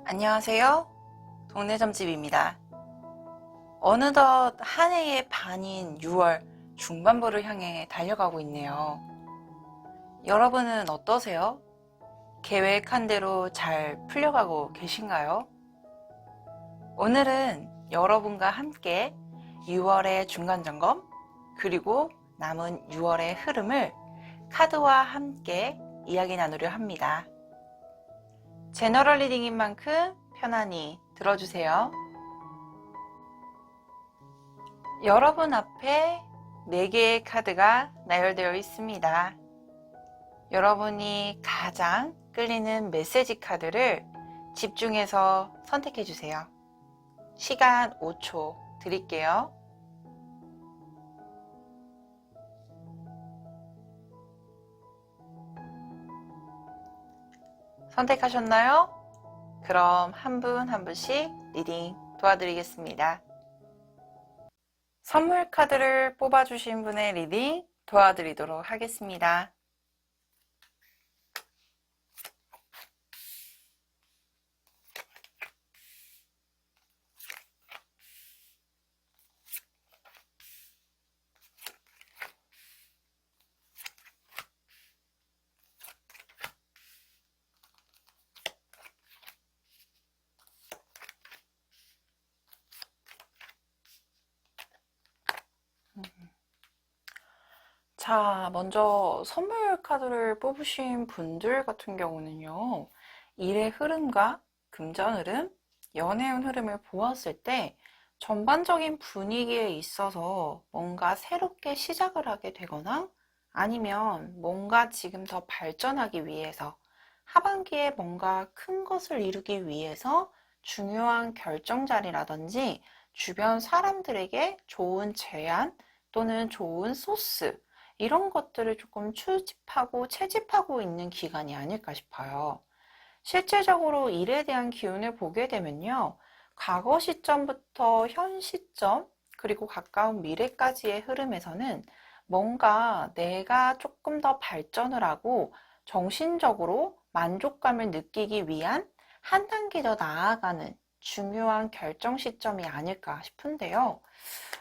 안녕하세요. 동네점집입니다. 어느덧 한 해의 반인 6월 중반부를 향해 달려가고 있네요. 여러분은 어떠세요? 계획한 대로 잘 풀려가고 계신가요? 오늘은 여러분과 함께 6월의 중간점검 그리고 남은 6월의 흐름을 카드와 함께 이야기 나누려 합니다. 제너럴 리딩인 만큼 편안히 들어주세요. 여러분 앞에 4개의 카드가 나열되어 있습니다. 여러분이 가장 끌리는 메시지 카드를 집중해서 선택해 주세요. 시간 5초 드릴게요. 선택하셨나요? 그럼 한 분 한 분씩 리딩 도와드리겠습니다. 선물 카드를 뽑아주신 분의 리딩 도와드리도록 하겠습니다. 자, 먼저 선물 카드를 뽑으신 분들 같은 경우는요, 일의 흐름과 금전 흐름, 연애운 흐름을 보았을 때 전반적인 분위기에 있어서 뭔가 새롭게 시작을 하게 되거나 아니면 뭔가 지금 더 발전하기 위해서 하반기에 뭔가 큰 것을 이루기 위해서 중요한 결정 자리라든지 주변 사람들에게 좋은 제안 또는 좋은 소스 이런 것들을 조금 추집하고 채집하고 있는 기간이 아닐까 싶어요. 실질적으로 일에 대한 기운을 보게 되면요. 과거 시점부터 현 시점, 그리고 가까운 미래까지의 흐름에서는 뭔가 내가 조금 더 발전을 하고 정신적으로 만족감을 느끼기 위한 한 단계 더 나아가는 중요한 결정 시점이 아닐까 싶은데요.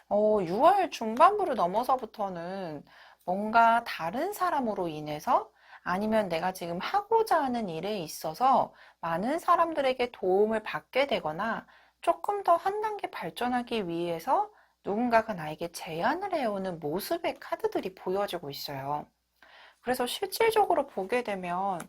6월 중반부를 넘어서부터는 뭔가 다른 사람으로 인해서 아니면 내가 지금 하고자 하는 일에 있어서 많은 사람들에게 도움을 받게 되거나 조금 더 한 단계 발전하기 위해서 누군가가 나에게 제안을 해오는 모습의 카드들이 보여지고 있어요. 그래서 실질적으로 보게 되면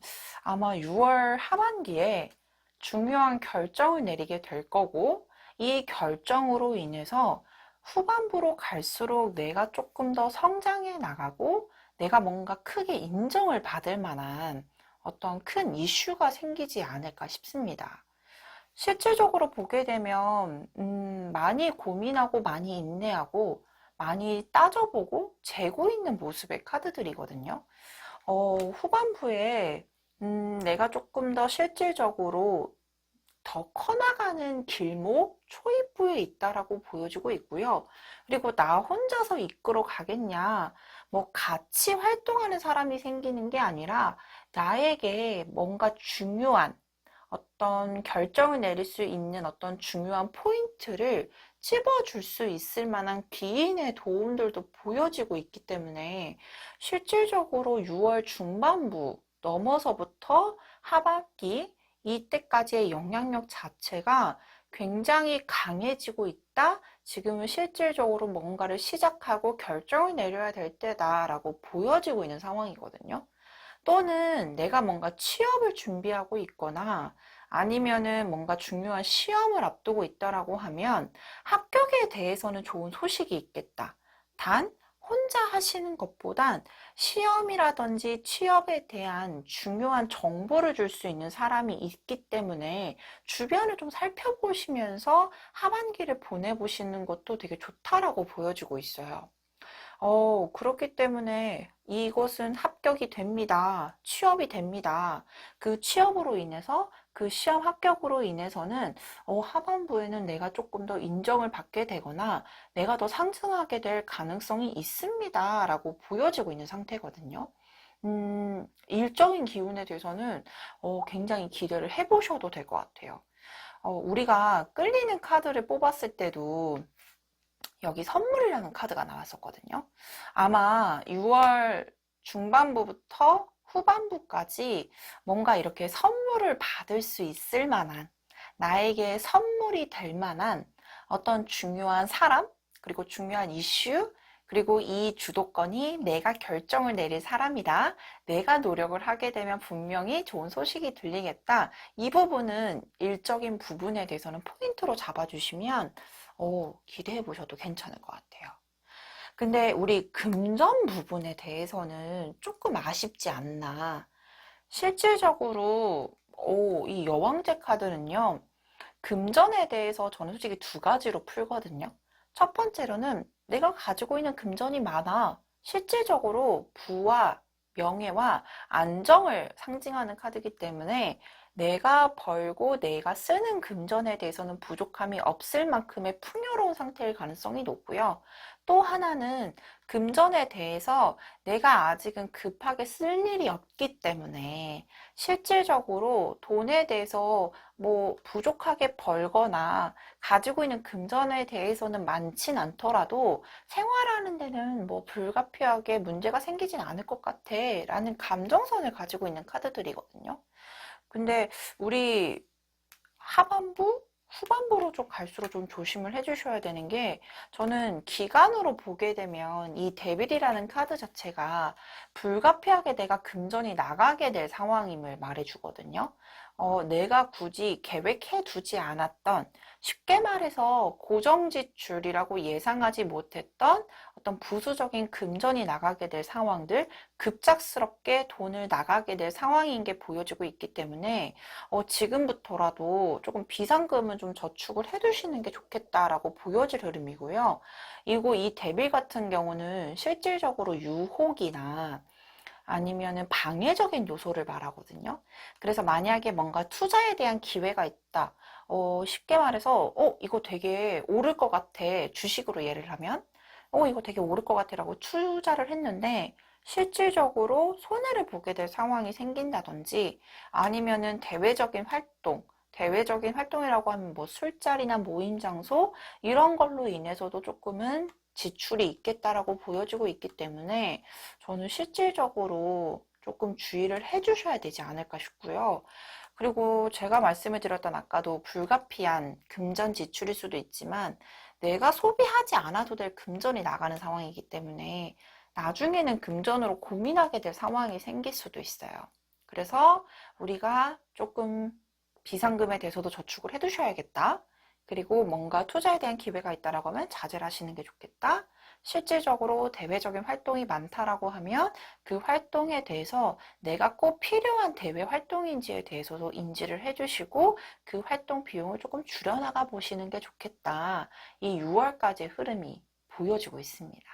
아마 6월 하반기에 중요한 결정을 내리게 될 거고 이 결정으로 인해서 후반부로 갈수록 내가 조금 더 성장해 나가고 내가 뭔가 크게 인정을 받을 만한 어떤 큰 이슈가 생기지 않을까 싶습니다. 실질적으로 보게 되면 많이 고민하고 많이 인내하고 많이 따져보고 재고 있는 모습의 카드들이거든요. 후반부에 내가 조금 더 실질적으로 더 커나가는 길목 초입부에 있다라고 보여지고 있고요. 그리고 나 혼자서 이끌어 가겠냐, 뭐 같이 활동하는 사람이 생기는 게 아니라 나에게 뭔가 중요한 어떤 결정을 내릴 수 있는 어떤 중요한 포인트를 찝어줄 수 있을 만한 귀인의 도움들도 보여지고 있기 때문에 실질적으로 6월 중반부 넘어서부터 하반기 이때까지의 영향력 자체가 굉장히 강해지고 있다. 지금은 실질적으로 뭔가를 시작하고 결정을 내려야 될 때다라고 보여지고 있는 상황이거든요. 또는 내가 뭔가 취업을 준비하고 있거나 아니면은 뭔가 중요한 시험을 앞두고 있다라고 하면 합격에 대해서는 좋은 소식이 있겠다. 단, 혼자 하시는 것보단 시험이라든지 취업에 대한 중요한 정보를 줄 수 있는 사람이 있기 때문에 주변을 좀 살펴보시면서 하반기를 보내보시는 것도 되게 좋다라고 보여지고 있어요. 그렇기 때문에 이것은 합격이 됩니다. 취업이 됩니다. 그 취업으로 인해서 그 시험 합격으로 인해서는 하반부에는 내가 조금 더 인정을 받게 되거나 내가 더 상승하게 될 가능성이 있습니다. 라고 보여지고 있는 상태거든요. 일적인 기운에 대해서는 굉장히 기대를 해보셔도 될 것 같아요. 우리가 끌리는 카드를 뽑았을 때도 여기 선물이라는 카드가 나왔었거든요. 아마 6월 중반부부터 후반부까지 뭔가 이렇게 선물을 받을 수 있을 만한, 나에게 선물이 될 만한 어떤 중요한 사람, 그리고 중요한 이슈, 그리고 이 주도권이 내가 결정을 내릴 사람이다. 내가 노력을 하게 되면 분명히 좋은 소식이 들리겠다. 이 부분은 일적인 부분에 대해서는 포인트로 잡아주시면 기대해 보셔도 괜찮을 것 같아요. 근데 우리 금전 부분에 대해서는 조금 아쉽지 않나. 실질적으로 이 여왕제 카드는요. 금전에 대해서 저는 솔직히 두 가지로 풀거든요. 첫 번째로는 내가 가지고 있는 금전이 많아. 실질적으로 부와 명예와 안정을 상징하는 카드이기 때문에 내가 벌고 내가 쓰는 금전에 대해서는 부족함이 없을 만큼의 풍요로운 상태일 가능성이 높고요. 또 하나는 금전에 대해서 내가 아직은 급하게 쓸 일이 없기 때문에 실질적으로 돈에 대해서 뭐 부족하게 벌거나 가지고 있는 금전에 대해서는 많진 않더라도 생활하는 데는 뭐 불가피하게 문제가 생기진 않을 것 같아 라는 감정선을 가지고 있는 카드들이거든요. 근데 우리 하반부? 후반부로 좀 갈수록 좀 조심을 해주셔야 되는 게 저는 기간으로 보게 되면 이 데빌이라는 카드 자체가 불가피하게 내가 금전이 나가게 될 상황임을 말해주거든요. 내가 굳이 계획해 두지 않았던 쉽게 말해서 고정 지출이라고 예상하지 못했던 어떤 부수적인 금전이 나가게 될 상황들, 급작스럽게 돈을 나가게 될 상황인 게 보여지고 있기 때문에 지금부터라도 조금 비상금은 좀 저축을 해두시는 게 좋겠다라고 보여질 흐름이고요. 그리고 이 데빌 같은 경우는 실질적으로 유혹이나 아니면은 방해적인 요소를 말하거든요. 그래서 만약에 뭔가 투자에 대한 기회가 있다. 쉽게 말해서, 이거 되게 오를 것 같아. 주식으로 예를 하면, 이거 되게 오를 것 같아. 라고 투자를 했는데, 실질적으로 손해를 보게 될 상황이 생긴다든지, 아니면은 대외적인 활동이라고 하면 뭐 술자리나 모임 장소, 이런 걸로 인해서도 조금은 지출이 있겠다라고 보여지고 있기 때문에 저는 실질적으로 조금 주의를 해주셔야 되지 않을까 싶고요. 그리고 제가 말씀을 드렸던 아까도 불가피한 금전 지출일 수도 있지만 내가 소비하지 않아도 될 금전이 나가는 상황이기 때문에 나중에는 금전으로 고민하게 될 상황이 생길 수도 있어요. 그래서 우리가 조금 비상금에 대해서도 저축을 해두셔야겠다. 그리고 뭔가 투자에 대한 기회가 있다라고 하면 자제를 하시는 게 좋겠다. 실질적으로 대외적인 활동이 많다라고 하면 그 활동에 대해서 내가 꼭 필요한 대외 활동인지에 대해서도 인지를 해주시고 그 활동 비용을 조금 줄여나가 보시는 게 좋겠다. 이 6월까지의 흐름이 보여지고 있습니다.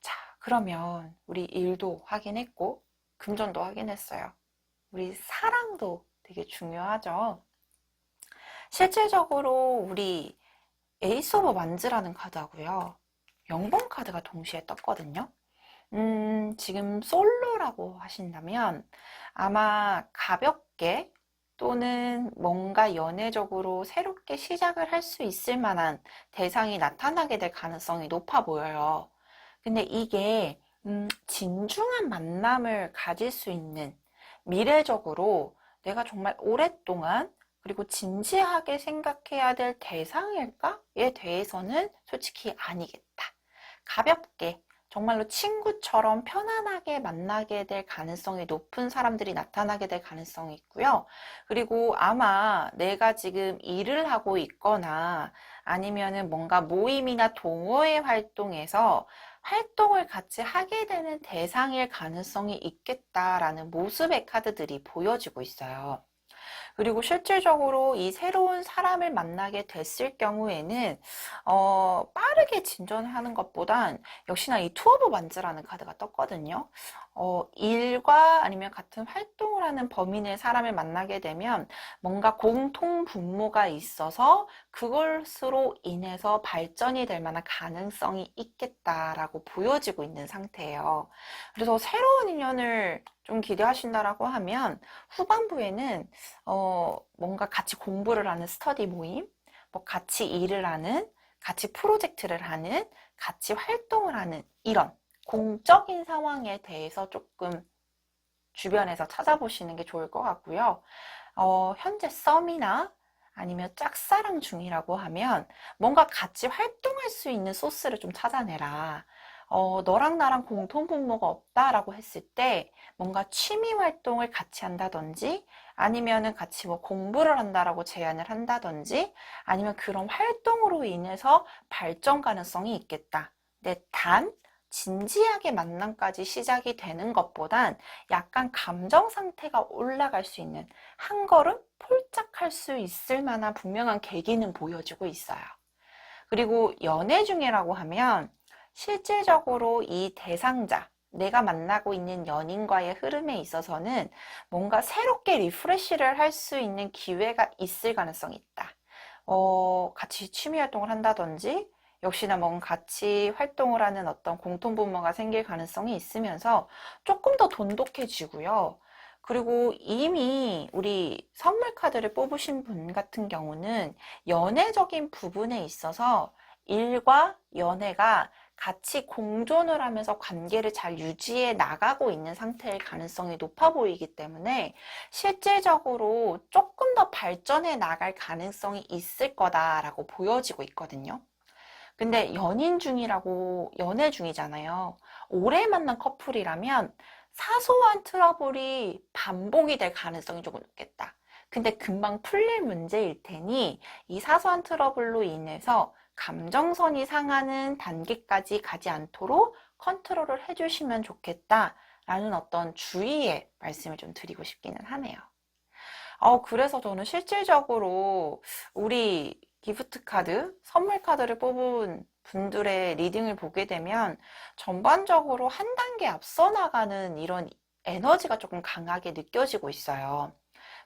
자, 그러면 우리 일도 확인했고 금전도 확인했어요. 우리 사랑도 되게 중요하죠. 실질적으로 우리 에이스 오브 완즈라는 카드하고요. 0번 카드가 동시에 떴거든요. 지금 솔로라고 하신다면 아마 가볍게 또는 뭔가 연애적으로 새롭게 시작을 할 수 있을 만한 대상이 나타나게 될 가능성이 높아 보여요. 근데 이게 진중한 만남을 가질 수 있는 미래적으로 내가 정말 오랫동안 그리고 진지하게 생각해야 될 대상일까에 대해서는 솔직히 아니겠다. 가볍게 정말로 친구처럼 편안하게 만나게 될 가능성이 높은 사람들이 나타나게 될 가능성이 있고요. 그리고 아마 내가 지금 일을 하고 있거나 아니면은 뭔가 모임이나 동호회 활동에서 활동을 같이 하게 되는 대상일 가능성이 있겠다라는 모습의 카드들이 보여지고 있어요. 그리고 실질적으로 이 새로운 사람을 만나게 됐을 경우에는 빠르게 진전하는 것보단 역시나 이 투 오브 완즈라는 카드가 떴거든요. 일과 아니면 같은 활동을 하는 범위 내 사람을 만나게 되면 뭔가 공통 분모가 있어서 그것으로 인해서 발전이 될 만한 가능성이 있겠다라고 보여지고 있는 상태예요. 그래서 새로운 인연을 좀 기대하신다라고 하면 후반부에는 뭔가 같이 공부를 하는 스터디 모임, 뭐 같이 일을 하는, 같이 프로젝트를 하는, 같이 활동을 하는 이런 공적인 상황에 대해서 조금 주변에서 찾아보시는 게 좋을 것 같고요. 현재 썸이나 아니면 짝사랑 중이라고 하면 뭔가 같이 활동할 수 있는 소스를 좀 찾아내라. 너랑 나랑 공통 분모가 없다라고 했을 때 뭔가 취미 활동을 같이 한다든지 아니면은 같이 뭐 공부를 한다라고 제안을 한다든지 아니면 그런 활동으로 인해서 발전 가능성이 있겠다. 근데 단 진지하게 만남까지 시작이 되는 것보단 약간 감정 상태가 올라갈 수 있는 한 걸음 폴짝할 수 있을 만한 분명한 계기는 보여주고 있어요. 그리고 연애 중이라고 하면 실질적으로 이 대상자, 내가 만나고 있는 연인과의 흐름에 있어서는 뭔가 새롭게 리프레시를 할 수 있는 기회가 있을 가능성이 있다. 같이 취미 활동을 한다든지 역시나 뭔가 같이 활동을 하는 어떤 공통분모가 생길 가능성이 있으면서 조금 더 돈독해지고요. 그리고 이미 우리 선물 카드를 뽑으신 분 같은 경우는 연애적인 부분에 있어서 일과 연애가 같이 공존을 하면서 관계를 잘 유지해 나가고 있는 상태일 가능성이 높아 보이기 때문에 실질적으로 조금 더 발전해 나갈 가능성이 있을 거다라고 보여지고 있거든요. 근데 연애 중이잖아요. 오래 만난 커플이라면 사소한 트러블이 반복이 될 가능성이 조금 높겠다. 근데 금방 풀릴 문제일 테니 이 사소한 트러블로 인해서 감정선이 상하는 단계까지 가지 않도록 컨트롤을 해주시면 좋겠다라는 어떤 주의의 말씀을 좀 드리고 싶기는 하네요. 그래서 저는 실질적으로 우리 기프트 카드, 선물 카드를 뽑은 분들의 리딩을 보게 되면 전반적으로 한 단계 앞서 나가는 이런 에너지가 조금 강하게 느껴지고 있어요.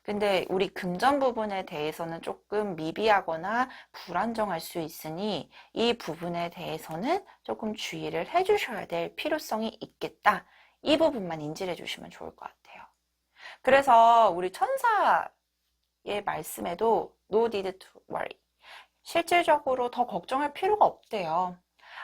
근데 우리 금전 부분에 대해서는 조금 미비하거나 불안정할 수 있으니 이 부분에 대해서는 조금 주의를 해주셔야 될 필요성이 있겠다. 이 부분만 인지를 해주시면 좋을 것 같아요. 그래서 우리 천사의 말씀에도 No need to worry. 실질적으로 더 걱정할 필요가 없대요.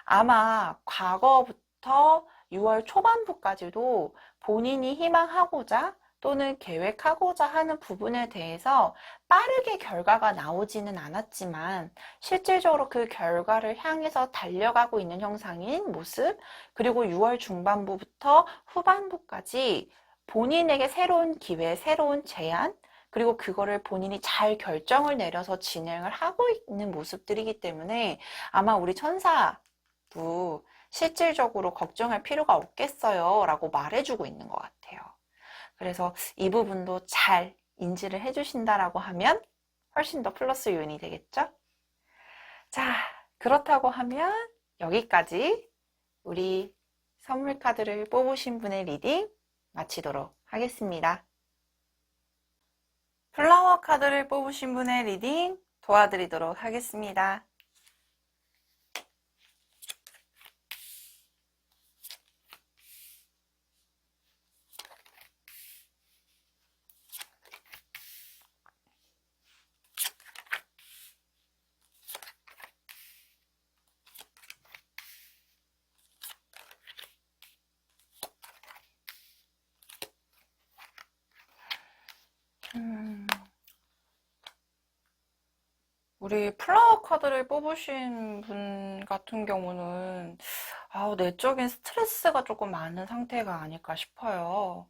아마 과거부터 6월 초반부까지도 본인이 희망하고자 또는 계획하고자 하는 부분에 대해서 빠르게 결과가 나오지는 않았지만 실질적으로 그 결과를 향해서 달려가고 있는 형상인 모습, 그리고 6월 중반부부터 후반부까지 본인에게 새로운 기회, 새로운 제안, 그리고 그거를 본인이 잘 결정을 내려서 진행을 하고 있는 모습들이기 때문에 아마 우리 천사도 실질적으로 걱정할 필요가 없겠어요 라고 말해주고 있는 것 같아요. 그래서 이 부분도 잘 인지를 해주신다라고 하면 훨씬 더 플러스 요인이 되겠죠? 자, 그렇다고 하면 여기까지 우리 선물 카드를 뽑으신 분의 리딩 마치도록 하겠습니다. 플라워 카드를 뽑으신 분의 리딩 도와드리도록 하겠습니다. 우리 플라워 카드를 뽑으신 분 같은 경우는 내적인 스트레스가 조금 많은 상태가 아닐까 싶어요.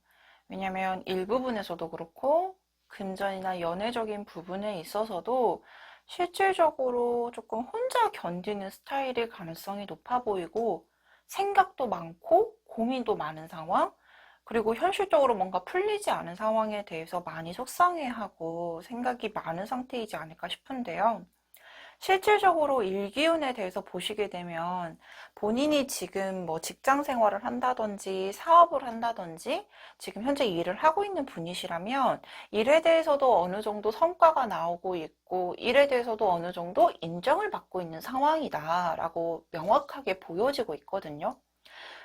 왜냐면 일부분에서도 그렇고 금전이나 연애적인 부분에 있어서도 실질적으로 조금 혼자 견디는 스타일일 가능성이 높아 보이고 생각도 많고 고민도 많은 상황, 그리고 현실적으로 뭔가 풀리지 않은 상황에 대해서 많이 속상해하고 생각이 많은 상태이지 않을까 싶은데요. 실질적으로 일기운에 대해서 보시게 되면 본인이 지금 뭐 직장 생활을 한다든지 사업을 한다든지 지금 현재 일을 하고 있는 분이시라면 일에 대해서도 어느 정도 성과가 나오고 있고 일에 대해서도 어느 정도 인정을 받고 있는 상황이다라고 명확하게 보여지고 있거든요.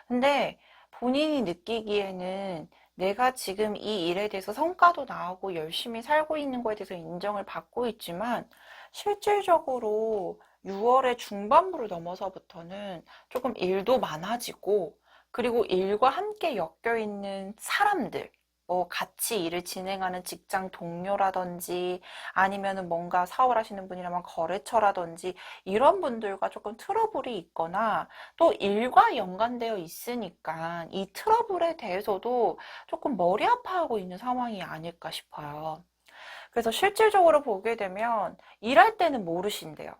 근데 본인이 느끼기에는 내가 지금 이 일에 대해서 성과도 나오고 열심히 살고 있는 거에 대해서 인정을 받고 있지만 실질적으로 6월의 중반부를 넘어서부터는 조금 일도 많아지고 그리고 일과 함께 엮여 있는 사람들, 뭐 같이 일을 진행하는 직장 동료라든지 아니면은 뭔가 사업을 하시는 분이라면 거래처라든지 이런 분들과 조금 트러블이 있거나 또 일과 연관되어 있으니까 이 트러블에 대해서도 조금 머리 아파하고 있는 상황이 아닐까 싶어요. 그래서 실질적으로 보게 되면 일할 때는 모르신대요.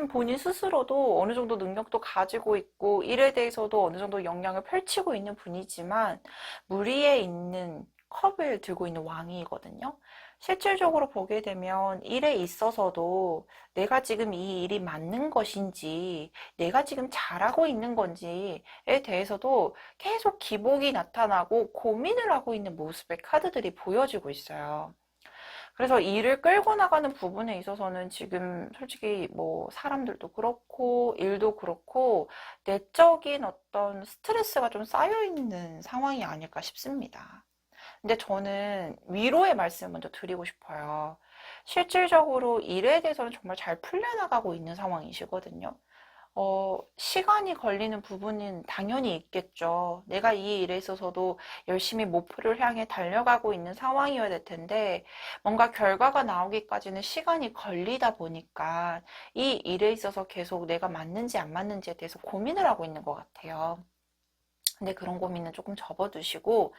본인 스스로도 어느 정도 능력도 가지고 있고 일에 대해서도 어느 정도 역량을 펼치고 있는 분이지만 무리에 있는 컵을 들고 있는 왕이거든요. 실질적으로 보게 되면 일에 있어서도 내가 지금 이 일이 맞는 것인지 내가 지금 잘하고 있는 건지에 대해서도 계속 기복이 나타나고 고민을 하고 있는 모습의 카드들이 보여지고 있어요. 그래서 일을 끌고 나가는 부분에 있어서는 지금 솔직히 뭐 사람들도 그렇고 일도 그렇고 내적인 어떤 스트레스가 좀 쌓여 있는 상황이 아닐까 싶습니다. 근데 저는 위로의 말씀을 먼저 드리고 싶어요. 실질적으로 일에 대해서는 정말 잘 풀려나가고 있는 상황이시거든요. 시간이 걸리는 부분은 당연히 있겠죠. 내가 이 일에 있어서도 열심히 목표를 향해 달려가고 있는 상황이어야 될 텐데, 뭔가 결과가 나오기까지는 시간이 걸리다 보니까 이 일에 있어서 계속 내가 맞는지 안 맞는지에 대해서 고민을 하고 있는 것 같아요. 근데 그런 고민은 조금 접어두시고,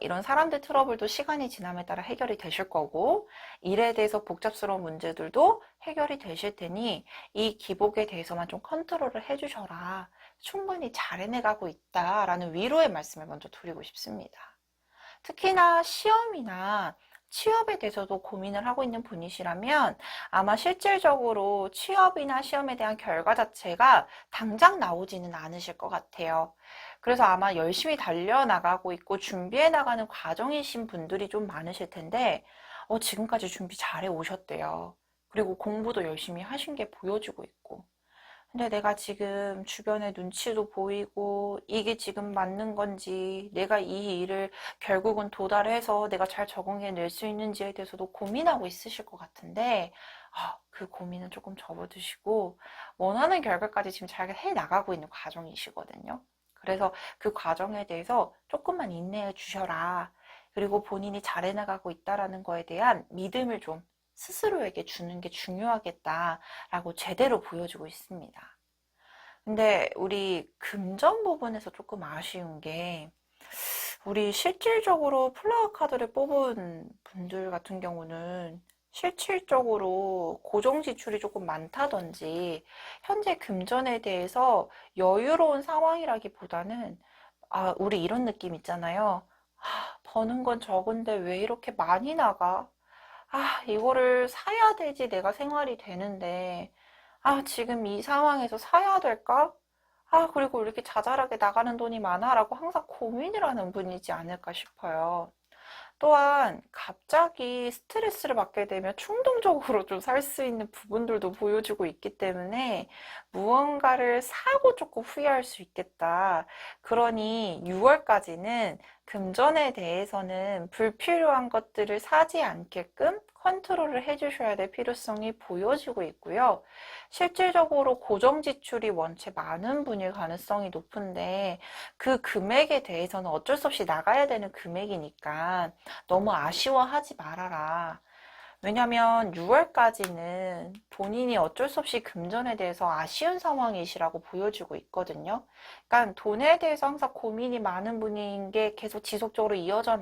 이런 사람들 트러블도 시간이 지남에 따라 해결이 되실 거고, 일에 대해서 복잡스러운 문제들도 해결이 되실 테니, 이 기복에 대해서만 좀 컨트롤을 해주셔라. 충분히 잘 해내가고 있다라는 위로의 말씀을 먼저 드리고 싶습니다. 특히나 시험이나 취업에 대해서도 고민을 하고 있는 분이시라면 아마 실질적으로 취업이나 시험에 대한 결과 자체가 당장 나오지는 않으실 것 같아요. 그래서 아마 열심히 달려나가고 있고 준비해 나가는 과정이신 분들이 좀 많으실 텐데, 지금까지 준비 잘해 오셨대요. 그리고 공부도 열심히 하신 게 보여지고 있고. 근데 내가 지금 주변의 눈치도 보이고 이게 지금 맞는 건지 내가 이 일을 결국은 도달해서 내가 잘 적응해낼 수 있는지에 대해서도 고민하고 있으실 것 같은데 그 고민은 조금 접어두시고 원하는 결과까지 지금 잘 해나가고 있는 과정이시거든요. 그래서 그 과정에 대해서 조금만 인내해 주셔라. 그리고 본인이 잘 해나가고 있다라는 거에 대한 믿음을 좀 스스로에게 주는 게 중요하겠다라고 제대로 보여주고 있습니다. 근데 우리 금전 부분에서 조금 아쉬운 게 우리 실질적으로 플라워 카드를 뽑은 분들 같은 경우는 실질적으로 고정 지출이 조금 많다든지 현재 금전에 대해서 여유로운 상황이라기보다는 우리 이런 느낌 있잖아요. 버는 건 적은데 왜 이렇게 많이 나가? 이거를 사야 되지 내가 생활이 되는데, 지금 이 상황에서 사야 될까? 그리고 이렇게 자잘하게 나가는 돈이 많아라고 항상 고민을 하는 분이지 않을까 싶어요. 또한 갑자기 스트레스를 받게 되면 충동적으로 좀 살 수 있는 부분들도 보여주고 있기 때문에 무언가를 사고 조금 후회할 수 있겠다. 그러니 6월까지는 금전에 대해서는 불필요한 것들을 사지 않게끔 컨트롤을 해주셔야 될 필요성이 보여지고 있고요. 실질적으로 고정 지출이 원체 많은 분일 가능성이 높은데 그 금액에 대해서는 어쩔 수 없이 나가야 되는 금액이니까 너무 아쉬워하지 말아라. 왜냐면 6월까지는 본인이 어쩔 수 없이 금전에 대해서 아쉬운 상황이시라고 보여지고 있거든요. 그러니까 돈에 대해서 항상 고민이 많은 분인 게 계속 지속적으로 이어져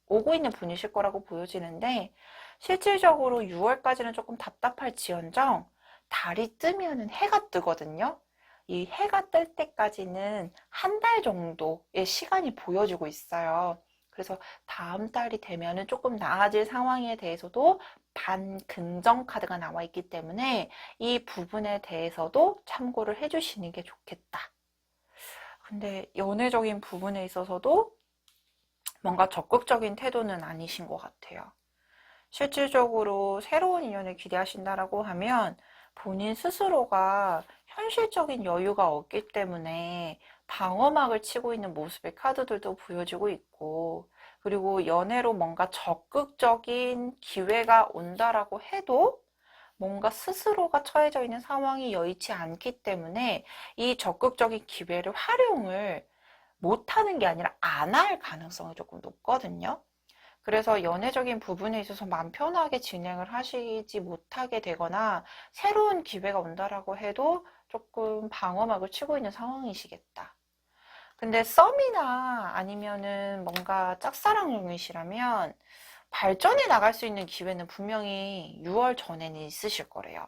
오고 있는 분이실 거라고 보여지는데 실질적으로 6월까지는 조금 답답할지언정 달이 뜨면은 해가 뜨거든요. 이 해가 뜰 때까지는 한 달 정도의 시간이 보여지고 있어요. 그래서 다음 달이 되면은 조금 나아질 상황에 대해서도 반긍정 카드가 나와 있기 때문에 이 부분에 대해서도 참고를 해주시는 게 좋겠다. 근데 연애적인 부분에 있어서도 뭔가 적극적인 태도는 아니신 것 같아요. 실질적으로 새로운 인연을 기대하신다라고 하면 본인 스스로가 현실적인 여유가 없기 때문에 방어막을 치고 있는 모습의 카드들도 보여지고 있고, 그리고 연애로 뭔가 적극적인 기회가 온다라고 해도 뭔가 스스로가 처해져 있는 상황이 여의치 않기 때문에 이 적극적인 기회를 활용을 못하는 게 아니라 안 할 가능성이 조금 높거든요. 그래서 연애적인 부분에 있어서 마음 편하게 진행을 하시지 못하게 되거나 새로운 기회가 온다라고 해도 조금 방어막을 치고 있는 상황이시겠다. 근데 썸이나 아니면은 뭔가 짝사랑 중이시라면 발전해 나갈 수 있는 기회는 분명히 6월 전에는 있으실 거래요.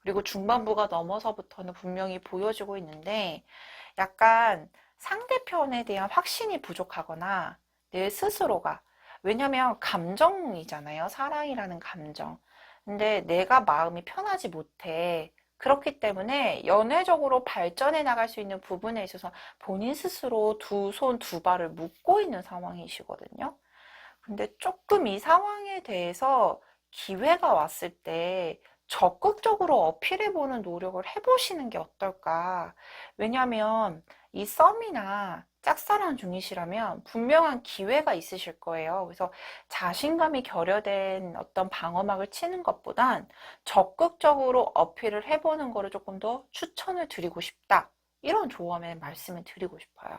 그리고 중반부가 넘어서부터는 분명히 보여지고 있는데 약간 상대편에 대한 확신이 부족하거나 내 스스로가, 왜냐면 감정이잖아요. 사랑이라는 감정. 근데 내가 마음이 편하지 못해. 그렇기 때문에 연애적으로 발전해 나갈 수 있는 부분에 있어서 본인 스스로 두 손 두 발을 묶고 있는 상황이시거든요. 근데 조금 이 상황에 대해서 기회가 왔을 때 적극적으로 어필해보는 노력을 해보시는 게 어떨까. 왜냐면 이 썸이나 짝사랑 중이시라면 분명한 기회가 있으실 거예요. 그래서 자신감이 결여된 어떤 방어막을 치는 것보단 적극적으로 어필을 해보는 거를 조금 더 추천을 드리고 싶다. 이런 조언의 말씀을 드리고 싶어요.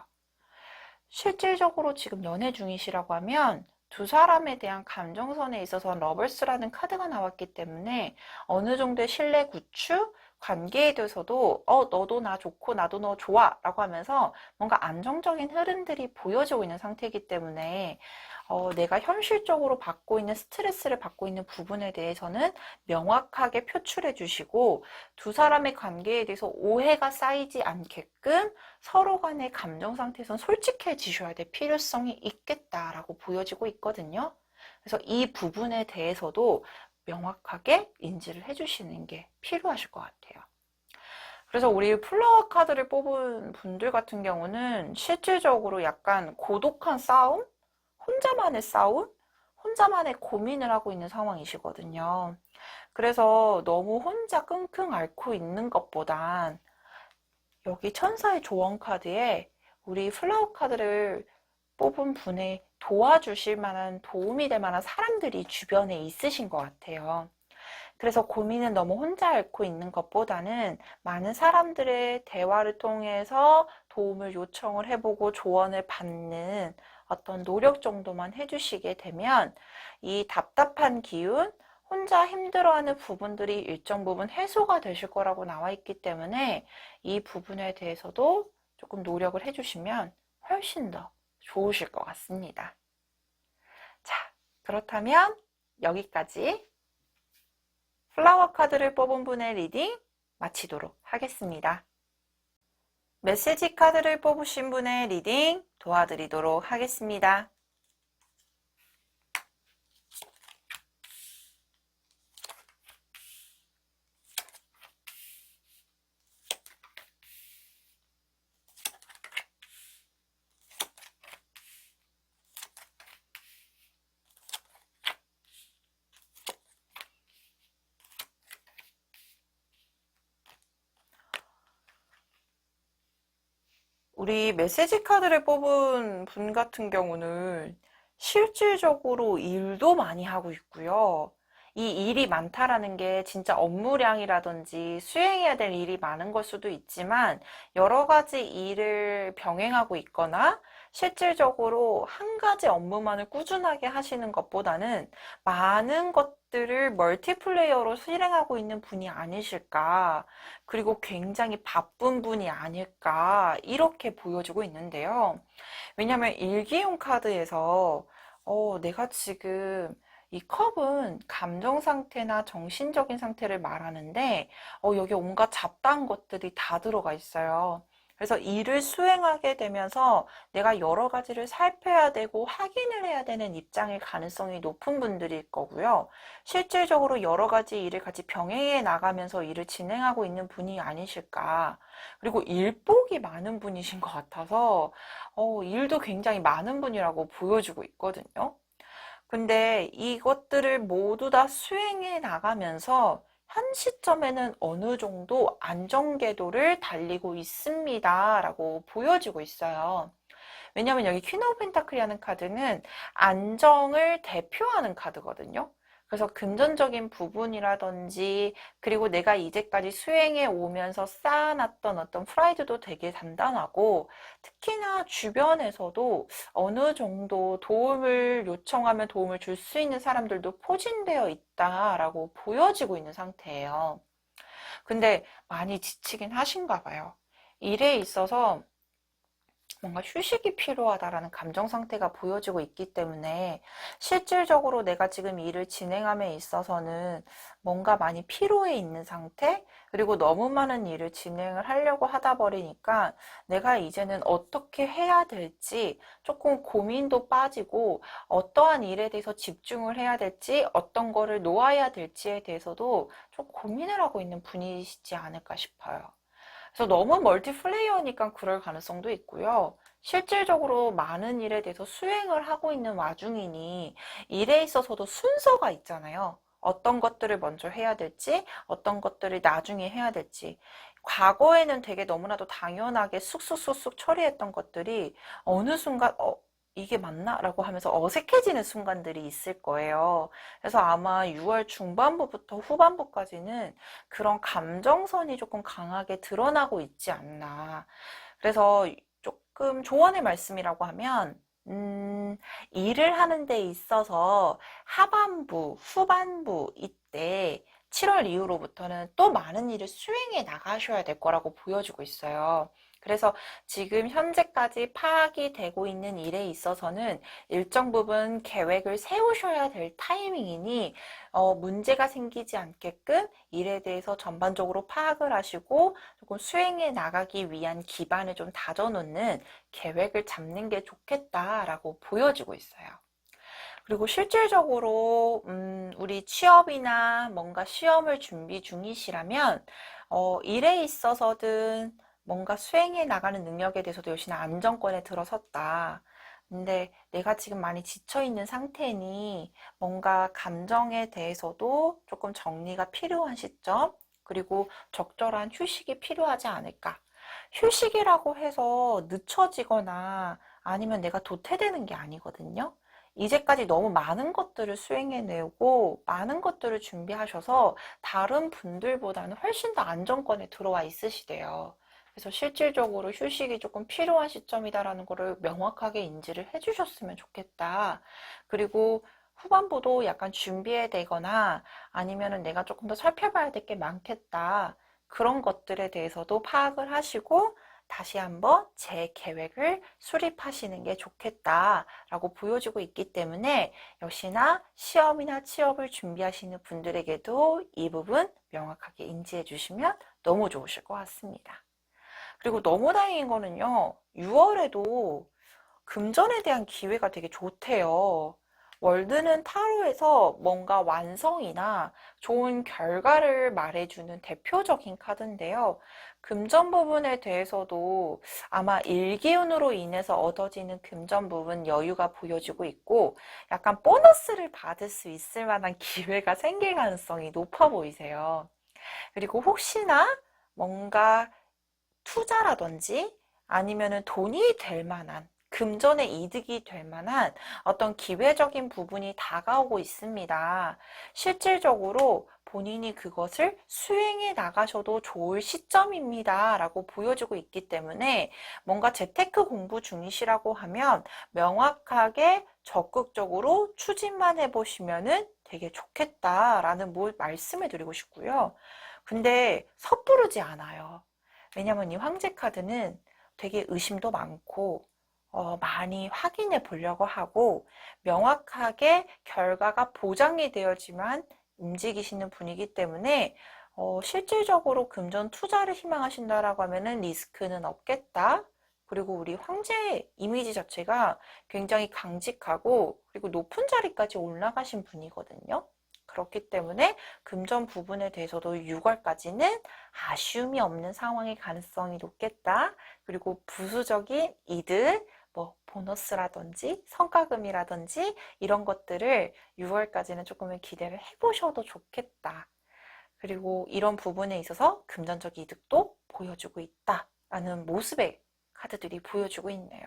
실질적으로 지금 연애 중이시라고 하면 두 사람에 대한 감정선에 있어서 러벌스라는 카드가 나왔기 때문에 어느 정도의 신뢰 구축, 관계에 대해서도 너도 나 좋고 나도 너 좋아 라고 하면서 뭔가 안정적인 흐름들이 보여지고 있는 상태이기 때문에 내가 현실적으로 받고 있는 스트레스를 받고 있는 부분에 대해서는 명확하게 표출해 주시고 두 사람의 관계에 대해서 오해가 쌓이지 않게끔 서로 간의 감정 상태에선 솔직해지셔야 될 필요성이 있겠다라고 보여지고 있거든요. 그래서 이 부분에 대해서도 명확하게 인지를 해주시는 게 필요하실 것 같아요. 그래서 우리 플라워 카드를 뽑은 분들 같은 경우는 실질적으로 약간 고독한 싸움? 혼자만의 싸움? 혼자만의 고민을 하고 있는 상황이시거든요. 그래서 너무 혼자 끙끙 앓고 있는 것보단 여기 천사의 조언 카드에 우리 플라워 카드를 뽑은 분의 도와주실 만한, 도움이 될 만한 사람들이 주변에 있으신 것 같아요. 그래서 고민은 너무 혼자 앓고 있는 것보다는 많은 사람들의 대화를 통해서 도움을 요청을 해보고 조언을 받는 어떤 노력 정도만 해주시게 되면 이 답답한 기운, 혼자 힘들어하는 부분들이 일정 부분 해소가 되실 거라고 나와 있기 때문에 이 부분에 대해서도 조금 노력을 해주시면 훨씬 더 좋으실 것 같습니다. 자, 그렇다면 여기까지 플라워 카드를 뽑은 분의 리딩 마치도록 하겠습니다. 메시지 카드를 뽑으신 분의 리딩 도와드리도록 하겠습니다. 우리 메시지 카드를 뽑은 분 같은 경우는 실질적으로 일도 많이 하고 있고요. 이 일이 많다라는 게 진짜 업무량이라든지 수행해야 될 일이 많은 걸 수도 있지만 여러 가지 일을 병행하고 있거나 실질적으로 한 가지 업무만을 꾸준하게 하시는 것보다는 많은 것들을 멀티플레이어로 실행하고 있는 분이 아니실까. 그리고 굉장히 바쁜 분이 아닐까 이렇게 보여지고 있는데요. 왜냐하면 일기용 카드에서 내가 지금 이 컵은 감정 상태나 정신적인 상태를 말하는데 여기 온갖 잡다한 것들이 다 들어가 있어요. 그래서 일을 수행하게 되면서 내가 여러 가지를 살펴야 되고 확인을 해야 되는 입장일 가능성이 높은 분들일 거고요. 실질적으로 여러 가지 일을 같이 병행해 나가면서 일을 진행하고 있는 분이 아니실까. 그리고 일복이 많은 분이신 것 같아서 일도 굉장히 많은 분이라고 보여주고 있거든요. 근데 이것들을 모두 다 수행해 나가면서 현 시점에는 어느 정도 안정궤도를 달리고 있습니다. 라고 보여지고 있어요. 왜냐면 여기 퀸 오브 펜타클이라는 카드는 안정을 대표하는 카드거든요. 그래서 금전적인 부분이라든지 그리고 내가 이제까지 수행해 오면서 쌓아놨던 어떤 프라이드도 되게 단단하고 특히나 주변에서도 어느 정도 도움을 요청하면 도움을 줄 수 있는 사람들도 포진되어 있다라고 보여지고 있는 상태예요. 근데 많이 지치긴 하신가 봐요. 일에 있어서 뭔가 휴식이 필요하다라는 감정 상태가 보여지고 있기 때문에 실질적으로 내가 지금 일을 진행함에 있어서는 뭔가 많이 피로해 있는 상태, 그리고 너무 많은 일을 진행을 하려고 하다 버리니까 내가 이제는 어떻게 해야 될지 조금 고민도 빠지고 어떠한 일에 대해서 집중을 해야 될지 어떤 거를 놓아야 될지에 대해서도 좀 고민을 하고 있는 분이시지 않을까 싶어요. 그래서 너무 멀티플레이어니까 그럴 가능성도 있고요. 실질적으로 많은 일에 대해서 수행을 하고 있는 와중이니 일에 있어서도 순서가 있잖아요. 어떤 것들을 먼저 해야 될지, 어떤 것들을 나중에 해야 될지. 과거에는 되게 너무나도 당연하게 쑥쑥쑥쑥 처리했던 것들이 어느 순간, 이게 맞나? 라고 하면서 어색해지는 순간들이 있을 거예요. 그래서 아마 6월 중반부부터 후반부까지는 그런 감정선이 조금 강하게 드러나고 있지 않나. 그래서 조금 조언의 말씀이라고 하면, 일을 하는 데 있어서 하반부, 후반부 이때 7월 이후로부터는 또 많은 일을 수행해 나가셔야 될 거라고 보여지고 있어요. 그래서 지금 현재까지 파악이 되고 있는 일에 있어서는 일정 부분 계획을 세우셔야 될 타이밍이니 문제가 생기지 않게끔 일에 대해서 전반적으로 파악을 하시고 조금 수행해 나가기 위한 기반을 좀 다져놓는 계획을 잡는 게 좋겠다라고 보여지고 있어요. 그리고 실질적으로 우리 취업이나 뭔가 시험을 준비 중이시라면 일에 있어서든 뭔가 수행해 나가는 능력에 대해서도 역시나 안정권에 들어섰다. 근데 내가 지금 많이 지쳐 있는 상태니 뭔가 감정에 대해서도 조금 정리가 필요한 시점, 그리고 적절한 휴식이 필요하지 않을까. 휴식이라고 해서 늦춰지거나 아니면 내가 도태되는 게 아니거든요. 이제까지 너무 많은 것들을 수행해내고 많은 것들을 준비하셔서 다른 분들보다는 훨씬 더 안정권에 들어와 있으시대요. 그래서 실질적으로 휴식이 조금 필요한 시점이다라는 거를 명확하게 인지를 해주셨으면 좋겠다. 그리고 후반부도 약간 준비해야 되거나 아니면은 내가 조금 더 살펴봐야 될 게 많겠다. 그런 것들에 대해서도 파악을 하시고 다시 한번 제 계획을 수립하시는 게 좋겠다라고 보여지고 있기 때문에 역시나 시험이나 취업을 준비하시는 분들에게도 이 부분 명확하게 인지해 주시면 너무 좋으실 것 같습니다. 그리고 너무 다행인 거는요, 6월에도 금전에 대한 기회가 되게 좋대요. 월드는 타로에서 뭔가 완성이나 좋은 결과를 말해주는 대표적인 카드인데요. 금전 부분에 대해서도 아마 일기운으로 인해서 얻어지는 금전 부분 여유가 보여지고 있고 약간 보너스를 받을 수 있을 만한 기회가 생길 가능성이 높아 보이세요. 그리고 혹시나 뭔가 투자라든지 아니면은 돈이 될 만한 금전의 이득이 될 만한 어떤 기회적인 부분이 다가오고 있습니다. 실질적으로 본인이 그것을 수행해 나가셔도 좋을 시점입니다. 라고 보여지고 있기 때문에 뭔가 재테크 공부 중이시라고 하면 명확하게 적극적으로 추진만 해보시면은 되게 좋겠다라는 말씀을 드리고 싶고요. 근데 섣부르지 않아요. 왜냐면 이 황제 카드는 되게 의심도 많고 많이 확인해 보려고 하고 명확하게 결과가 보장이 되어지만 움직이시는 분이기 때문에 실질적으로 금전 투자를 희망하신다라고 하면은 리스크는 없겠다. 그리고 우리 황제 이미지 자체가 굉장히 강직하고 그리고 높은 자리까지 올라가신 분이거든요. 그렇기 때문에 금전 부분에 대해서도 6월까지는 아쉬움이 없는 상황의 가능성이 높겠다. 그리고 부수적인 이득, 뭐 보너스라든지 성과금이라든지 이런 것들을 6월까지는 조금은 기대를 해보셔도 좋겠다. 그리고 이런 부분에 있어서 금전적 이득도 보여주고 있다라는 모습의 카드들이 보여주고 있네요.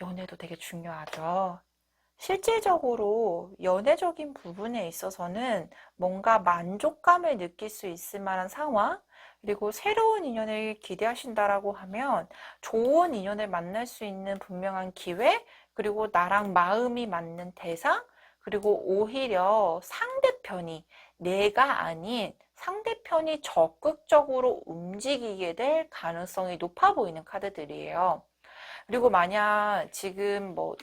연애도 되게 중요하죠. 실질적으로 연애적인 부분에 있어서는 뭔가 만족감을 느낄 수 있을 만한 상황, 그리고 새로운 인연을 기대하신다라고 하면 좋은 인연을 만날 수 있는 분명한 기회, 그리고 나랑 마음이 맞는 대상, 그리고 오히려 상대편이 내가 아닌 상대편이 적극적으로 움직이게 될 가능성이 높아 보이는 카드들이에요. 그리고 만약 지금 뭐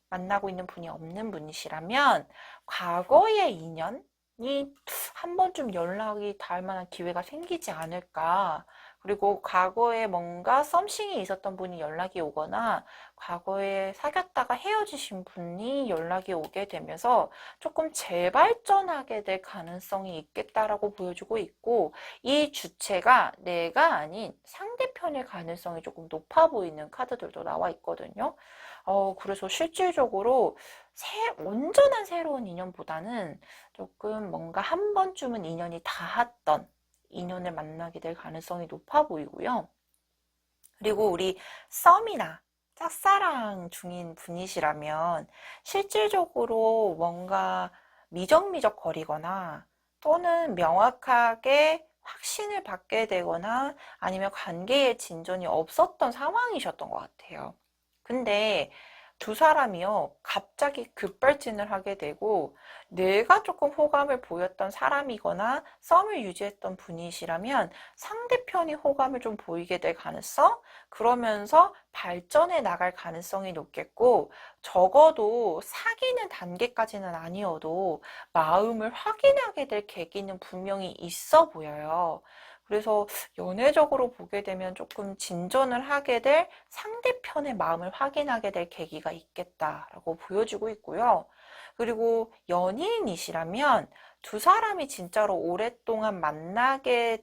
만나고 있는 분이 없는 분이시라면 과거의 인연이 한 번쯤 연락이 닿을 만한 기회가 생기지 않을까. 그리고 과거에 뭔가 썸씽이 있었던 분이 연락이 오거나 과거에 사귀었다가 헤어지신 분이 연락이 오게 되면서 조금 재발전하게 될 가능성이 있겠다라고 보여주고 있고, 이 주체가 내가 아닌 상대편의 가능성이 조금 높아 보이는 카드들도 나와 있거든요. 그래서 실질적으로 온전한 새로운 인연보다는 조금 뭔가 한 번쯤은 인연이 닿았던 인연을 만나게 될 가능성이 높아 보이고요. 그리고 우리 썸이나 짝사랑 중인 분이시라면 실질적으로 뭔가 미적미적 거리거나 또는 명확하게 확신을 받게 되거나 아니면 관계의 진전이 없었던 상황이셨던 것 같아요. 근데 두 사람이요, 갑자기 급발진을 하게 되고, 내가 조금 호감을 보였던 사람이거나 썸을 유지했던 분이시라면 상대편이 호감을 좀 보이게 될 가능성? 그러면서 발전해 나갈 가능성이 높겠고, 적어도 사귀는 단계까지는 아니어도 마음을 확인하게 될 계기는 분명히 있어 보여요. 그래서 연애적으로 보게 되면 조금 진전을 하게 될 상대편의 마음을 확인하게 될 계기가 있겠다라고 보여주고 있고요. 그리고 연인이시라면 두 사람이 진짜로 오랫동안 만나게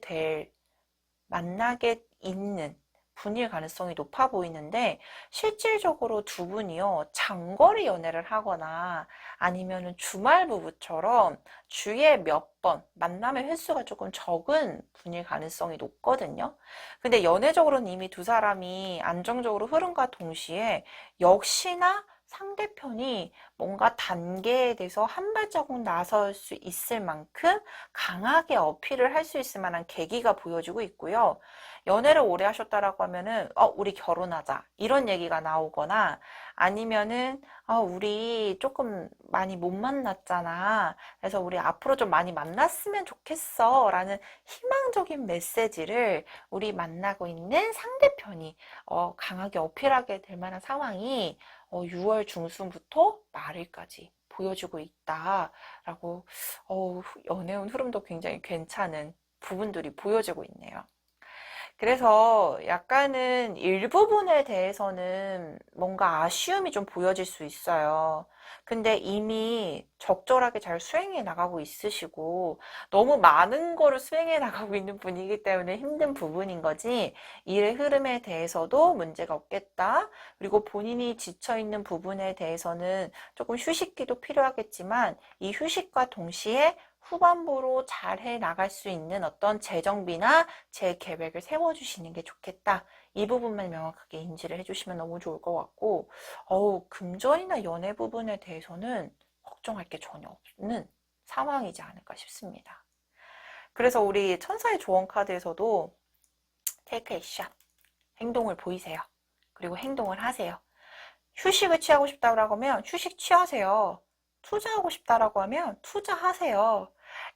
있는 분일 가능성이 높아 보이는데, 실질적으로 두 분이요, 장거리 연애를 하거나 아니면은 주말 부부처럼 주에 몇 번 만남의 횟수가 조금 적은 분일 가능성이 높거든요. 근데 연애적으로는 이미 두 사람이 안정적으로 흐름과 동시에 역시나 상대편이 뭔가 단계에 대해서 한 발자국 나설 수 있을 만큼 강하게 어필을 할 수 있을 만한 계기가 보여지고 있고요. 연애를 오래 하셨다라고 하면은 우리 결혼하자 이런 얘기가 나오거나, 아니면은 우리 조금 많이 못 만났잖아, 그래서 우리 앞으로 좀 많이 만났으면 좋겠어 라는 희망적인 메시지를 우리 만나고 있는 상대편이 강하게 어필하게 될 만한 상황이 6월 중순부터 말일까지 보여주고 있다라고, 연애운 흐름도 굉장히 괜찮은 부분들이 보여지고 있네요. 그래서 약간은 일부분에 대해서는 뭔가 아쉬움이 좀 보여질 수 있어요. 근데 이미 적절하게 잘 수행해 나가고 있으시고 너무 많은 거를 수행해 나가고 있는 분이기 때문에 힘든 부분인 거지, 일의 흐름에 대해서도 문제가 없겠다. 그리고 본인이 지쳐 있는 부분에 대해서는 조금 휴식기도 필요하겠지만 이 휴식과 동시에 후반부로 잘 해 나갈 수 있는 어떤 재정비나 재계획을 세워주시는 게 좋겠다. 이 부분만 명확하게 인지를 해주시면 너무 좋을 것 같고, 금전이나 연애 부분에 대해서는 걱정할 게 전혀 없는 상황이지 않을까 싶습니다. 그래서 우리 천사의 조언 카드에서도 take a shot, 행동을 보이세요. 그리고 행동을 하세요. 휴식을 취하고 싶다고 하면 휴식 취하세요. 투자하고 싶다라고 하면 투자하세요.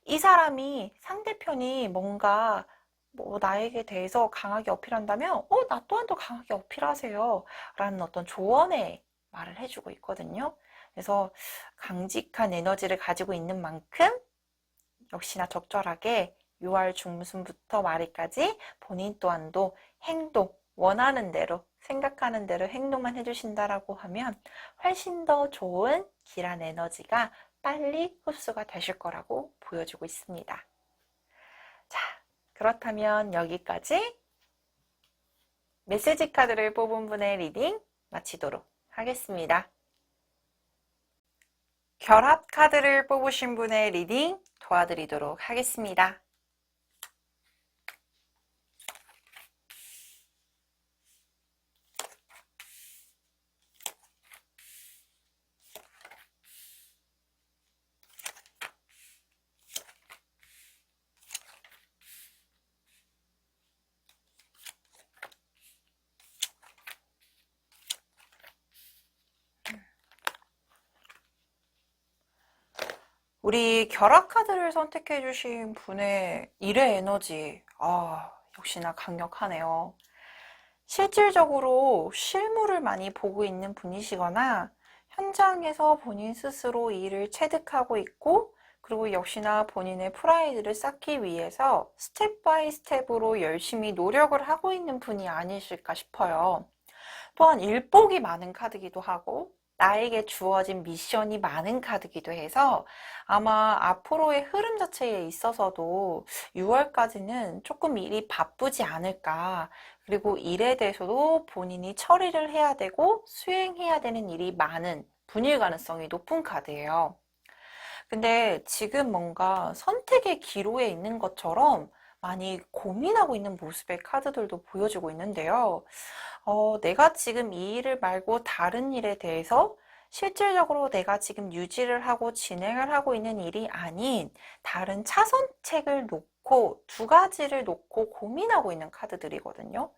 이 사람이, 상대편이 뭔가 뭐 나에게 대해서 강하게 어필한다면 나 또한 더 강하게 어필하세요 라는 어떤 조언의 말을 해주고 있거든요. 그래서 강직한 에너지를 가지고 있는 만큼 역시나 적절하게 6월 중순부터 말일까지 본인 또한도 행동, 원하는 대로, 생각하는 대로 행동만 해주신다라고 하면 훨씬 더 좋은 기란 에너지가 빨리 흡수가 되실 거라고 보여주고 있습니다. 자, 그렇다면 여기까지 메시지 카드를 뽑은 분의 리딩 마치도록 하겠습니다. 결합 카드를 뽑으신 분의 리딩 도와드리도록 하겠습니다. 우리 결합 카드를 선택해 주신 분의 일의 에너지, 역시나 강력하네요. 실질적으로 실물을 많이 보고 있는 분이시거나 현장에서 본인 스스로 일을 체득하고 있고, 그리고 역시나 본인의 프라이드를 쌓기 위해서 스텝 바이 스텝으로 열심히 노력을 하고 있는 분이 아니실까 싶어요. 또한 일복이 많은 카드기도 하고 나에게 주어진 미션이 많은 카드기도 해서 아마 앞으로의 흐름 자체에 있어서도 6월까지는 조금 일이 바쁘지 않을까. 그리고 일에 대해서도 본인이 처리를 해야 되고 수행해야 되는 일이 많은 분일 가능성이 높은 카드예요. 근데 지금 뭔가 선택의 기로에 있는 것처럼 많이 고민하고 있는 모습의 카드들도 보여주고 있는데요. 내가 지금 이 일을 말고 다른 일에 대해서 실질적으로 내가 지금 유지를 하고 진행을 하고 있는 일이 아닌 다른 차선책을 놓고 두 가지를 놓고 고민하고 있는 카드들이거든요.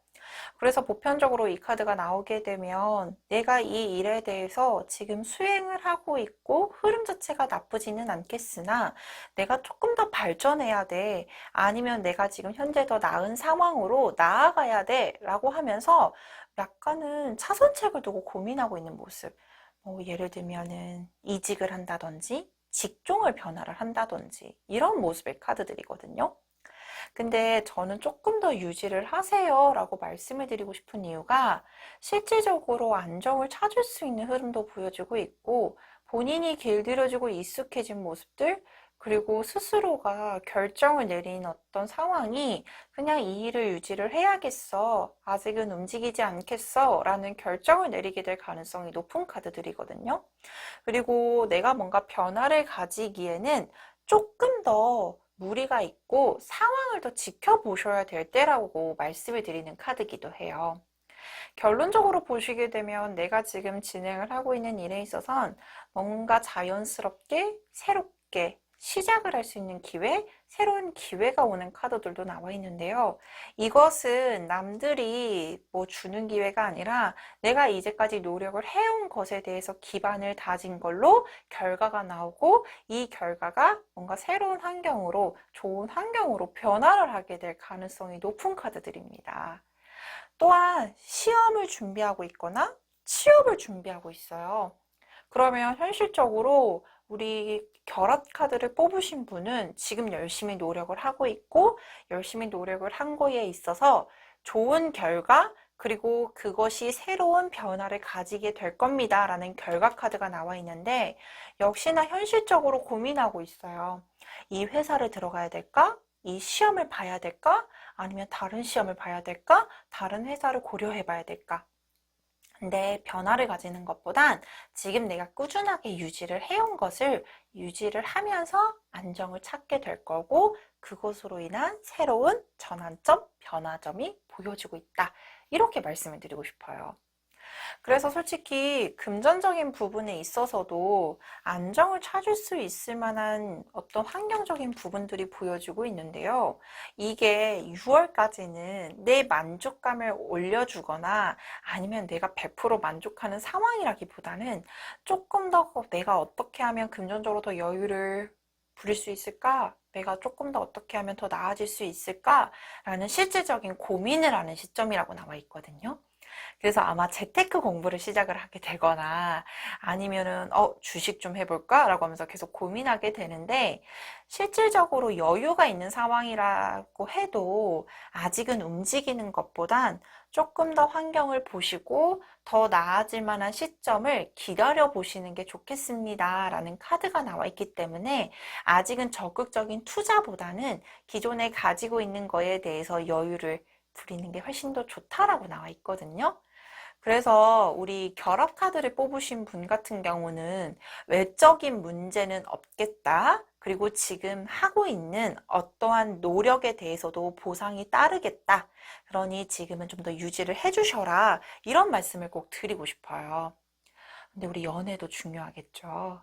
그래서 보편적으로 이 카드가 나오게 되면 내가 이 일에 대해서 지금 수행을 하고 있고 흐름 자체가 나쁘지는 않겠으나 내가 조금 더 발전해야 돼. 아니면 내가 지금 현재 더 나은 상황으로 나아가야 돼. 라고 하면서 약간은 차선책을 두고 고민하고 있는 모습. 예를 들면은 이직을 한다든지 직종을 변화를 한다든지 이런 모습의 카드들이거든요. 근데 저는 조금 더 유지를 하세요 라고 말씀을 드리고 싶은 이유가 실질적으로 안정을 찾을 수 있는 흐름도 보여주고 있고 본인이 길들여지고 익숙해진 모습들 그리고 스스로가 결정을 내린 어떤 상황이 그냥 이 일을 유지를 해야겠어 아직은 움직이지 않겠어 라는 결정을 내리게 될 가능성이 높은 카드들이거든요. 그리고 내가 뭔가 변화를 가지기에는 조금 더 무리가 있고 상황을 더 지켜보셔야 될 때라고 말씀을 드리는 카드이기도 해요. 결론적으로 보시게 되면 내가 지금 진행을 하고 있는 일에 있어선 뭔가 자연스럽게 새롭게 시작을 할 수 있는 기회, 새로운 기회가 오는 카드들도 나와 있는데요. 이것은 남들이 뭐 주는 기회가 아니라 내가 이제까지 노력을 해온 것에 대해서 기반을 다진 걸로 결과가 나오고 이 결과가 뭔가 새로운 환경으로, 좋은 환경으로 변화를 하게 될 가능성이 높은 카드들입니다. 또한 시험을 준비하고 있거나 취업을 준비하고 있어요. 그러면 현실적으로 우리 결합 카드를 뽑으신 분은 지금 열심히 노력을 하고 있고 열심히 노력을 한 거에 있어서 좋은 결과 그리고 그것이 새로운 변화를 가지게 될 겁니다 라는 결과 카드가 나와 있는데 역시나 현실적으로 고민하고 있어요. 이 회사를 들어가야 될까? 이 시험을 봐야 될까? 아니면 다른 시험을 봐야 될까? 다른 회사를 고려해 봐야 될까? 근데 변화를 가지는 것보단 지금 내가 꾸준하게 유지를 해온 것을 유지를 하면서 안정을 찾게 될 거고 그것으로 인한 새로운 전환점, 변화점이 보여지고 있다. 이렇게 말씀을 드리고 싶어요. 그래서 솔직히 금전적인 부분에 있어서도 안정을 찾을 수 있을 만한 어떤 환경적인 부분들이 보여지고 있는데요. 이게 6월까지는 내 만족감을 올려주거나 아니면 내가 100% 만족하는 상황이라기보다는 조금 더 내가 어떻게 하면 금전적으로 더 여유를 부릴 수 있을까? 내가 조금 더 어떻게 하면 더 나아질 수 있을까? 라는 실질적인 고민을 하는 시점이라고 나와 있거든요. 그래서 아마 재테크 공부를 시작을 하게 되거나 아니면은 주식 좀 해볼까? 라고 하면서 계속 고민하게 되는데 실질적으로 여유가 있는 상황이라고 해도 아직은 움직이는 것보단 조금 더 환경을 보시고 더 나아질 만한 시점을 기다려 보시는 게 좋겠습니다. 라는 카드가 나와 있기 때문에 아직은 적극적인 투자보다는 기존에 가지고 있는 거에 대해서 여유를 부리는 게 훨씬 더 좋다라고 나와 있거든요. 그래서 우리 결합 카드를 뽑으신 분 같은 경우는 외적인 문제는 없겠다. 그리고 지금 하고 있는 어떠한 노력에 대해서도 보상이 따르겠다. 그러니 지금은 좀 더 유지를 해주셔라. 이런 말씀을 꼭 드리고 싶어요. 근데 우리 연애도 중요하겠죠.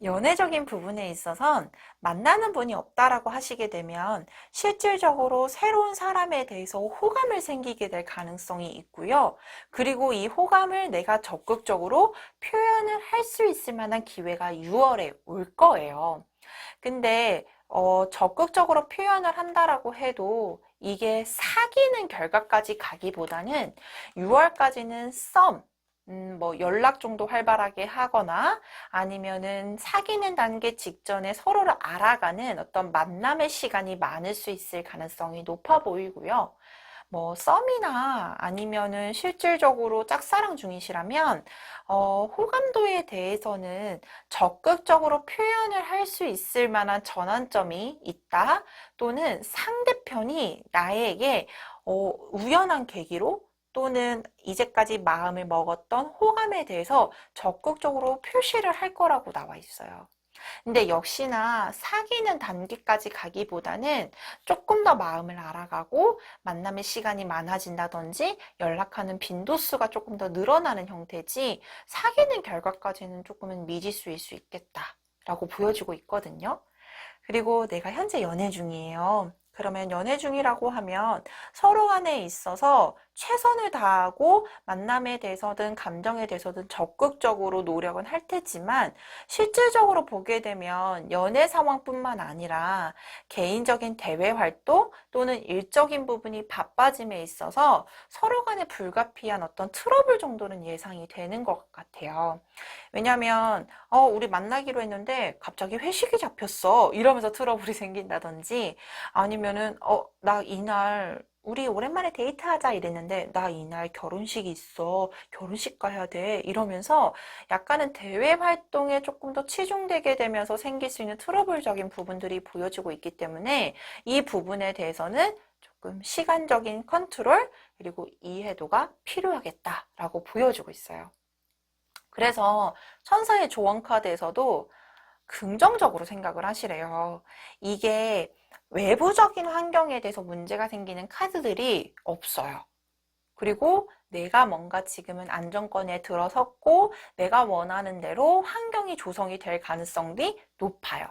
연애적인 부분에 있어선 만나는 분이 없다라고 하시게 되면 실질적으로 새로운 사람에 대해서 호감을 생기게 될 가능성이 있고요. 그리고 이 호감을 내가 적극적으로 표현을 할 수 있을 만한 기회가 6월에 올 거예요. 근데 적극적으로 표현을 한다라고 해도 이게 사귀는 결과까지 가기보다는 6월까지는 뭐 연락 정도 활발하게 하거나 아니면은 사귀는 단계 직전에 서로를 알아가는 어떤 만남의 시간이 많을 수 있을 가능성이 높아 보이고요. 뭐 썸이나 아니면은 실질적으로 짝사랑 중이시라면 호감도에 대해서는 적극적으로 표현을 할 수 있을 만한 전환점이 있다. 또는 상대편이 나에게 우연한 계기로 또는 이제까지 마음을 먹었던 호감에 대해서 적극적으로 표시를 할 거라고 나와 있어요. 근데 역시나 사귀는 단계까지 가기보다는 조금 더 마음을 알아가고 만남의 시간이 많아진다든지 연락하는 빈도수가 조금 더 늘어나는 형태지 사귀는 결과까지는 조금은 미지수일 수 있겠다라고 보여지고 있거든요. 그리고 내가 현재 연애 중이에요. 그러면 연애 중이라고 하면 서로 간에 있어서 최선을 다하고 만남에 대해서든 감정에 대해서든 적극적으로 노력은 할 테지만 실질적으로 보게 되면 연애 상황뿐만 아니라 개인적인 대외 활동 또는 일적인 부분이 바빠짐에 있어서 서로 간에 불가피한 어떤 트러블 정도는 예상이 되는 것 같아요. 왜냐면 우리 만나기로 했는데 갑자기 회식이 잡혔어 이러면서 트러블이 생긴다든지 아니면은 나 이날 우리 오랜만에 데이트하자 이랬는데 나 이날 결혼식이 있어 결혼식 가야 돼 이러면서 약간은 대외 활동에 조금 더 치중되게 되면서 생길 수 있는 트러블적인 부분들이 보여지고 있기 때문에 이 부분에 대해서는 조금 시간적인 컨트롤 그리고 이해도가 필요하겠다라고 보여주고 있어요. 그래서 천사의 조언 카드에서도 긍정적으로 생각을 하시래요. 이게 외부적인 환경에 대해서 문제가 생기는 카드들이 없어요. 그리고 내가 뭔가 지금은 안정권에 들어섰고 내가 원하는 대로 환경이 조성이 될 가능성이 높아요.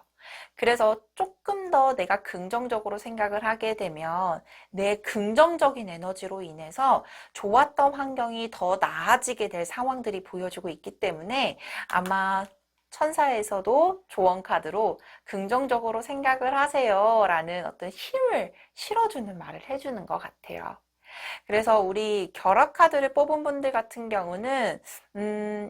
그래서 조금 더 내가 긍정적으로 생각을 하게 되면 내 긍정적인 에너지로 인해서 좋았던 환경이 더 나아지게 될 상황들이 보여지고 있기 때문에 아마 천사에서도 조언 카드로 긍정적으로 생각을 하세요 라는 어떤 힘을 실어주는 말을 해주는 것 같아요. 그래서 우리 결합 카드를 뽑은 분들 같은 경우는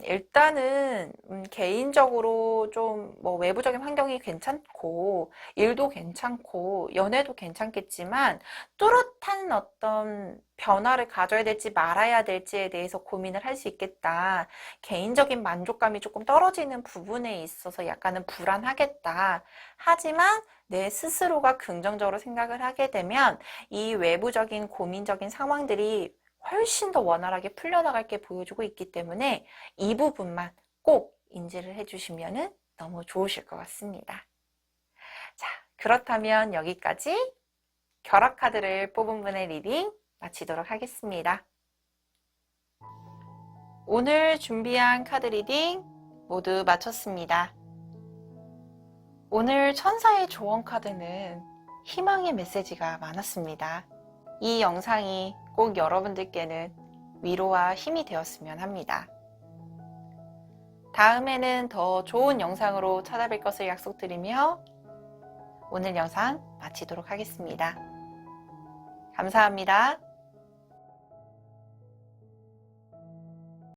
일단은 개인적으로 좀 뭐 외부적인 환경이 괜찮고 일도 괜찮고 연애도 괜찮겠지만 뚜렷한 어떤 변화를 가져야 될지 말아야 될지에 대해서 고민을 할 수 있겠다. 개인적인 만족감이 조금 떨어지는 부분에 있어서 약간은 불안하겠다. 하지만 내 스스로가 긍정적으로 생각을 하게 되면 이 외부적인 고민적인 상황들이 훨씬 더 원활하게 풀려나갈 게 보여주고 있기 때문에 이 부분만 꼭 인지를 해주시면 너무 좋으실 것 같습니다. 자, 그렇다면 여기까지 결합 카드를 뽑은 분의 리딩 마치도록 하겠습니다. 오늘 준비한 카드 리딩 모두 마쳤습니다. 오늘 천사의 조언 카드는 희망의 메시지가 많았습니다. 이 영상이 꼭 여러분들께는 위로와 힘이 되었으면 합니다. 다음에는 더 좋은 영상으로 찾아뵐 것을 약속드리며 오늘 영상 마치도록 하겠습니다. 감사합니다.